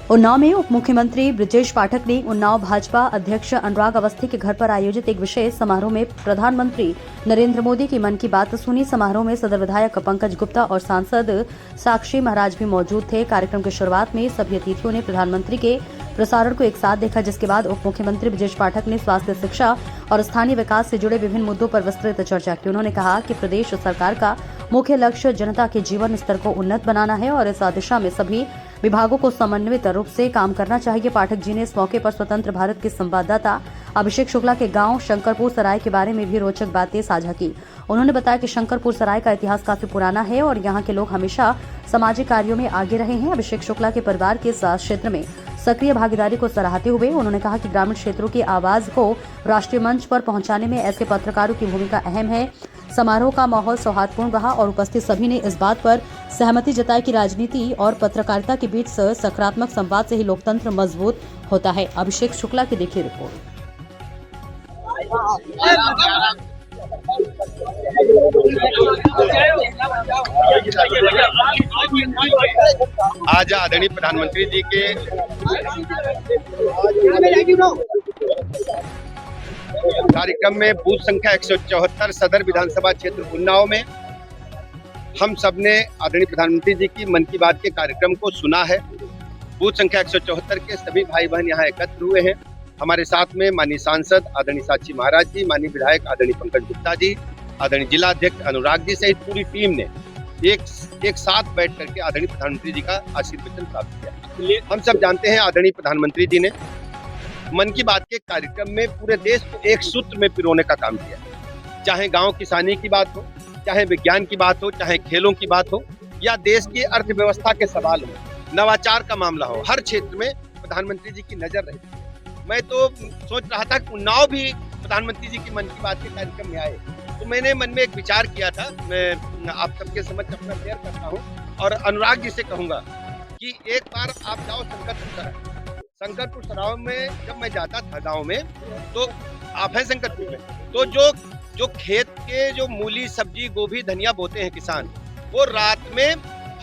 उन्नाव में उप मुख्यमंत्री बृजेश पाठक ने उन्नाव भाजपा अध्यक्ष अनुराग अवस्थी के घर पर आयोजित एक विशेष समारोह में प्रधानमंत्री नरेंद्र मोदी की मन की बात सुनी। समारोह में सदर विधायक पंकज गुप्ता और सांसद साक्षी महाराज भी मौजूद थे। कार्यक्रम की शुरुआत में सभी अतिथियों ने प्रधानमंत्री के प्रसारण को एक साथ देखा, जिसके बाद उप मुख्यमंत्री बृजेश पाठक ने स्वास्थ्य, शिक्षा और स्थानीय विकास से जुड़े विभिन्न मुद्दों पर विस्तृत चर्चा की। उन्होंने कहा कि प्रदेश सरकार का मुख्य लक्ष्य जनता के जीवन स्तर को उन्नत बनाना है और इस दिशा में सभी विभागों को समन्वित रूप से काम करना चाहिए। पाठक जी ने इस मौके पर स्वतंत्र भारत के संवाददाता अभिषेक शुक्ला के गांव शंकरपुर सराय के बारे में भी रोचक बातें साझा की। उन्होंने बताया कि शंकरपुर सराय का इतिहास काफी पुराना है और यहां के लोग हमेशा सामाजिक कार्यों में आगे रहे हैं। अभिषेक शुक्ला के परिवार के इस क्षेत्र में सक्रिय भागीदारी को सराहते हुए उन्होंने कहा कि ग्रामीण क्षेत्रों की आवाज को राष्ट्रीय मंच पर पहुंचाने में ऐसे पत्रकारों की भूमिका अहम है। समारोह का माहौल सौहार्दपूर्ण रहा और उपस्थित सभी ने इस बात पर सहमति जताई कि राजनीति और पत्रकारिता के बीच सकारात्मक संवाद से ही लोकतंत्र मजबूत होता है। अभिषेक शुक्ला की देखिए रिपोर्ट। आज आदरणीय प्रधानमंत्री जी के कार्यक्रम में बूथ संख्या 174 सदर विधानसभा क्षेत्र उन्नाव में हम सबने आदरणीय प्रधानमंत्री जी की मन की बात के कार्यक्रम को सुना है। बूथ संख्या 174 के सभी भाई बहन यहाँ एकत्र हुए हैं। हमारे साथ में माननीय सांसद आदरणीय साक्षी महाराज जी, माननीय विधायक आदरणीय पंकज गुप्ता जी, आदरणीय जिला अध्यक्ष अनुराग जी सहित पूरी टीम ने एक साथ बैठ करके आदरणीय प्रधानमंत्री जी का आशीर्वचन प्राप्त किया। हम सब जानते हैं आदरणीय प्रधानमंत्री जी ने मन की बात के कार्यक्रम में पूरे देश को एक सूत्र में पिरोने का काम किया। चाहे गांव किसानी की बात हो, चाहे विज्ञान की बात हो, चाहे खेलों की बात हो या देश की अर्थव्यवस्था के सवाल हो, नवाचार का मामला हो, हर क्षेत्र में प्रधानमंत्री जी की नजर रही। मैं तो सोच रहा था कि उन्नाव भी प्रधानमंत्री जी की मन की बात के कार्यक्रम में आए, तो मैंने मन में एक विचार किया था। मैं आप सबके समक्ष अपना शेयर करता हूँ और अनुराग जी से कहूंगा कि एक बार आप जाओ शंकरपुर सराय में। जब मैं जाता था गांव में, तो आप हैं शंकरपुर में, तो जो खेत के जो मूली, सब्जी, गोभी, धनिया बोते हैं किसान, वो रात में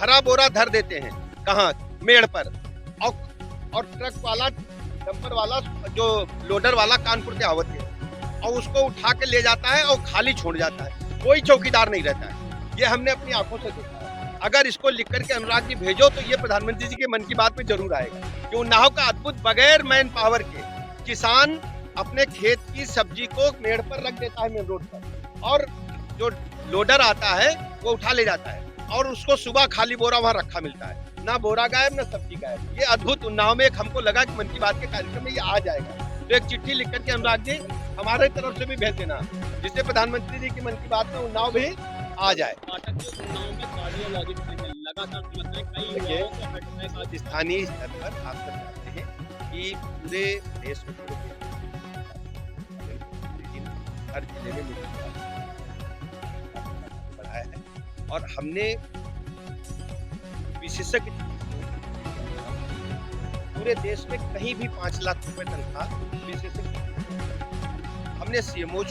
हरा बोरा धर देते हैं कहाँ, मेड़ पर, और ट्रक वाला, डंपर वाला, जो लोडर वाला कानपुर से आवत है और उसको उठा के ले जाता है और खाली छोड़ जाता है। कोई चौकीदार नहीं रहता है। ये हमने अपनी आंखों से देखा है। अगर इसको लिख करके अनुराग जी भेजो तो ये प्रधानमंत्री जी के मन की बात में जरूर आएगा कि उन्नाव का अद्भुत बगैर मैन पावर के किसान अपने खेत की सब्जी को मेड़ पर रख देता है, मेन रोड पर, और जो लोडर आता है वो उठा ले जाता है और उसको सुबह खाली बोरा वहां रखा मिलता है। ना बोरा गायब, ना सब्जी गायब। ये अद्भुत उन्नाव में एक हमको लगा कि मन की बात के कार्यक्रम में ये आ जाएगा। तो एक चिट्ठी लिख करके अनुराग जी हमारे तरफ से भी भेज देना, जिससे प्रधानमंत्री जी की मन की बात में उन्नाव भी आ जाए। स्थानीय स्तर पर आप सब जानते हैं कि पूरे देश में हर जिले में बढ़ाया है और हमने विशेषज्ञ पूरे देश में कहीं भी 5 लाख रुपए तनख्वाह विशेषज्ञ हमने सीएमओ